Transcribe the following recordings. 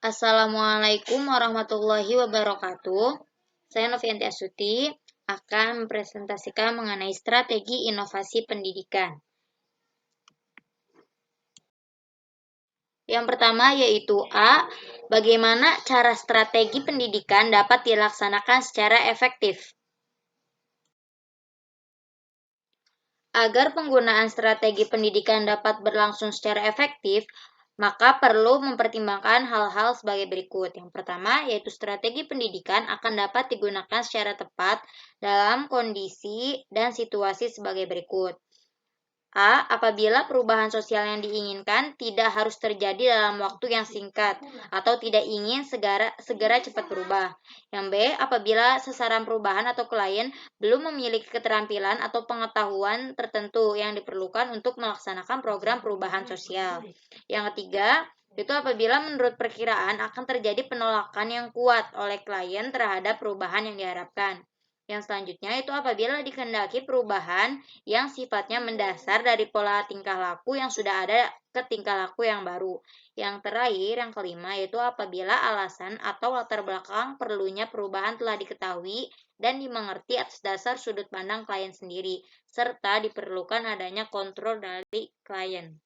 Assalamualaikum warahmatullahi wabarakatuh. Saya Novianti Astuti akan mempresentasikan mengenai strategi inovasi pendidikan. Yang pertama yaitu A. Bagaimana cara strategi pendidikan dapat dilaksanakan secara efektif? Agar penggunaan strategi pendidikan dapat berlangsung secara efektif, maka perlu mempertimbangkan hal-hal sebagai berikut. Yang pertama, yaitu strategi pendidikan akan dapat digunakan secara tepat dalam kondisi dan situasi sebagai berikut. A. Apabila perubahan sosial yang diinginkan tidak harus terjadi dalam waktu yang singkat atau tidak ingin segera cepat berubah. Yang B. Apabila sasaran perubahan atau klien belum memiliki keterampilan atau pengetahuan tertentu yang diperlukan untuk melaksanakan program perubahan sosial. Yang ketiga, itu apabila menurut perkiraan akan terjadi penolakan yang kuat oleh klien terhadap perubahan yang diharapkan. Yang selanjutnya itu apabila dikehendaki perubahan yang sifatnya mendasar dari pola tingkah laku yang sudah ada ke tingkah laku yang baru. Yang terakhir, yang kelima, yaitu apabila alasan atau latar belakang perlunya perubahan telah diketahui dan dimengerti atas dasar sudut pandang klien sendiri, serta diperlukan adanya kontrol dari klien.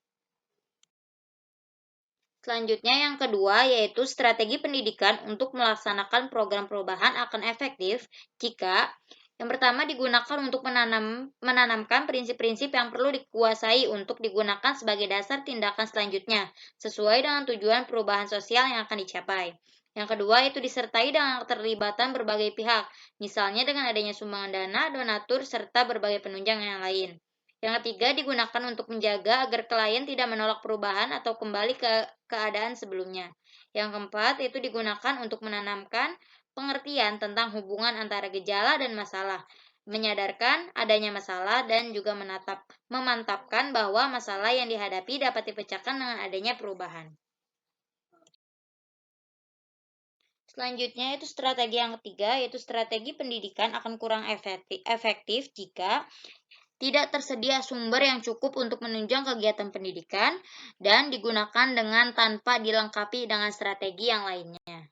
Selanjutnya yang kedua yaitu strategi pendidikan untuk melaksanakan program perubahan akan efektif jika yang pertama digunakan untuk menanamkan prinsip-prinsip yang perlu dikuasai untuk digunakan sebagai dasar tindakan selanjutnya sesuai dengan tujuan perubahan sosial yang akan dicapai. Yang kedua itu disertai dengan keterlibatan berbagai pihak, misalnya dengan adanya sumbangan dana, donatur, serta berbagai penunjang yang lain. Yang ketiga, digunakan untuk menjaga agar klien tidak menolak perubahan atau kembali ke keadaan sebelumnya. Yang keempat, itu digunakan untuk menanamkan pengertian tentang hubungan antara gejala dan masalah, menyadarkan adanya masalah dan juga memantapkan bahwa masalah yang dihadapi dapat dipecahkan dengan adanya perubahan. Selanjutnya itu strategi yang ketiga, yaitu strategi pendidikan akan kurang efektif jika tidak tersedia sumber yang cukup untuk menunjang kegiatan pendidikan dan digunakan dengan tanpa dilengkapi dengan strategi yang lainnya.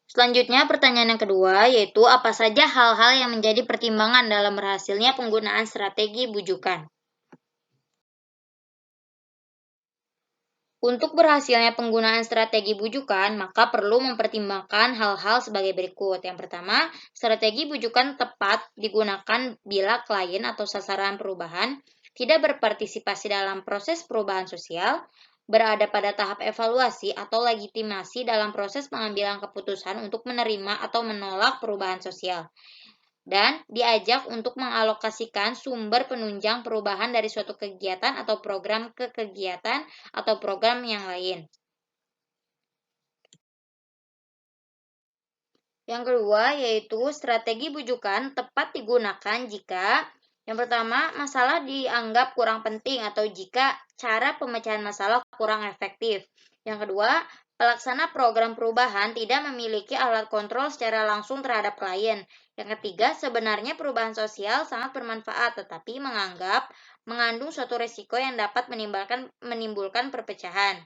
Selanjutnya pertanyaan yang kedua yaitu apa saja hal-hal yang menjadi pertimbangan dalam berhasilnya penggunaan strategi bujukan. Untuk berhasilnya penggunaan strategi bujukan, maka perlu mempertimbangkan hal-hal sebagai berikut. Yang pertama, strategi bujukan tepat digunakan bila klien atau sasaran perubahan tidak berpartisipasi dalam proses perubahan sosial, berada pada tahap evaluasi atau legitimasi dalam proses pengambilan keputusan untuk menerima atau menolak perubahan sosial, dan diajak untuk mengalokasikan sumber penunjang perubahan dari suatu kegiatan atau program ke kegiatan atau program yang lain. Yang kedua yaitu strategi bujukan tepat digunakan jika yang pertama masalah dianggap kurang penting atau jika cara pemecahan masalah kurang efektif. Yang kedua, pelaksana program perubahan tidak memiliki alat kontrol secara langsung terhadap klien. Yang ketiga, sebenarnya perubahan sosial sangat bermanfaat tetapi mengandung suatu risiko yang dapat menimbulkan perpecahan.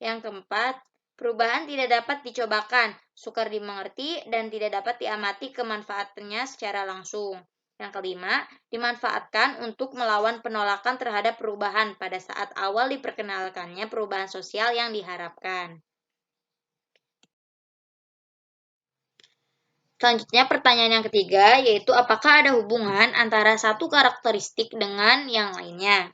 Yang keempat, perubahan tidak dapat dicobakan, sukar dimengerti, dan tidak dapat diamati kemanfaatannya secara langsung. Yang kelima, dimanfaatkan untuk melawan penolakan terhadap perubahan pada saat awal diperkenalkannya perubahan sosial yang diharapkan. Selanjutnya pertanyaan yang ketiga yaitu apakah ada hubungan antara satu karakteristik dengan yang lainnya?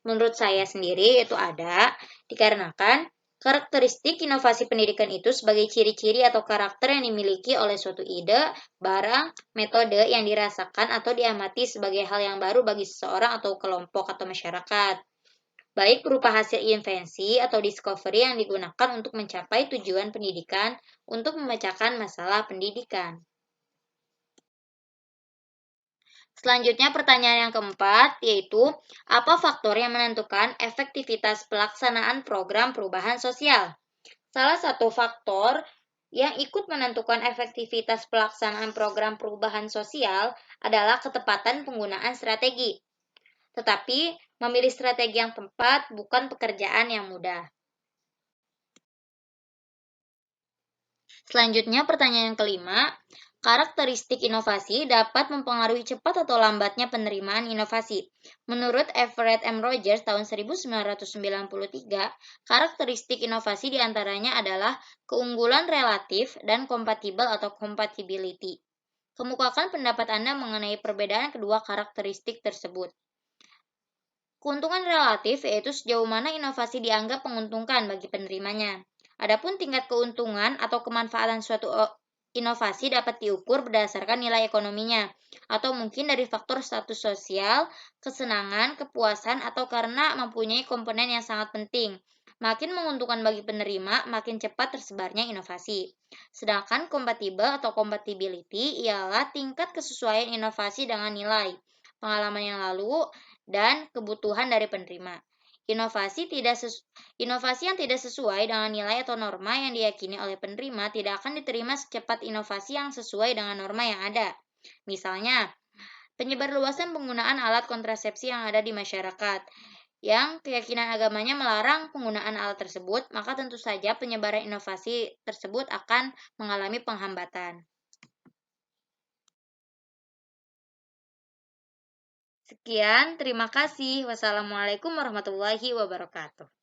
Menurut saya sendiri itu ada, dikarenakan karakteristik inovasi pendidikan itu sebagai ciri-ciri atau karakter yang dimiliki oleh suatu ide, barang, metode yang dirasakan atau diamati sebagai hal yang baru bagi seseorang atau kelompok atau masyarakat. Baik berupa hasil invensi atau discovery yang digunakan untuk mencapai tujuan pendidikan untuk memecahkan masalah pendidikan. Selanjutnya pertanyaan yang keempat yaitu apa faktor yang menentukan efektivitas pelaksanaan program perubahan sosial? Salah satu faktor yang ikut menentukan efektivitas pelaksanaan program perubahan sosial adalah ketepatan penggunaan strategi. Tetapi, memilih strategi yang tepat bukan pekerjaan yang mudah. Selanjutnya, pertanyaan yang kelima, karakteristik inovasi dapat mempengaruhi cepat atau lambatnya penerimaan inovasi. Menurut Everett M. Rogers tahun 1993, karakteristik inovasi diantaranya adalah keunggulan relatif dan kompatibel atau compatibility. Kemukakan pendapat Anda mengenai perbedaan kedua karakteristik tersebut. Keuntungan relatif yaitu sejauh mana inovasi dianggap menguntungkan bagi penerimanya. Adapun tingkat keuntungan atau kemanfaatan suatu inovasi dapat diukur berdasarkan nilai ekonominya, atau mungkin dari faktor status sosial, kesenangan, kepuasan, atau karena mempunyai komponen yang sangat penting. Makin menguntungkan bagi penerima, makin cepat tersebarnya inovasi. Sedangkan kompatibel atau compatibility ialah tingkat kesesuaian inovasi dengan nilai, pengalaman yang lalu, dan kebutuhan dari penerima. Inovasi yang tidak sesuai dengan nilai atau norma yang diyakini oleh penerima tidak akan diterima secepat inovasi yang sesuai dengan norma yang ada. Misalnya, penyebarluasan penggunaan alat kontrasepsi yang ada di masyarakat, yang keyakinan agamanya melarang penggunaan alat tersebut, maka tentu saja penyebaran inovasi tersebut akan mengalami penghambatan. Sekian, terima kasih. Wassalamualaikum warahmatullahi wabarakatuh.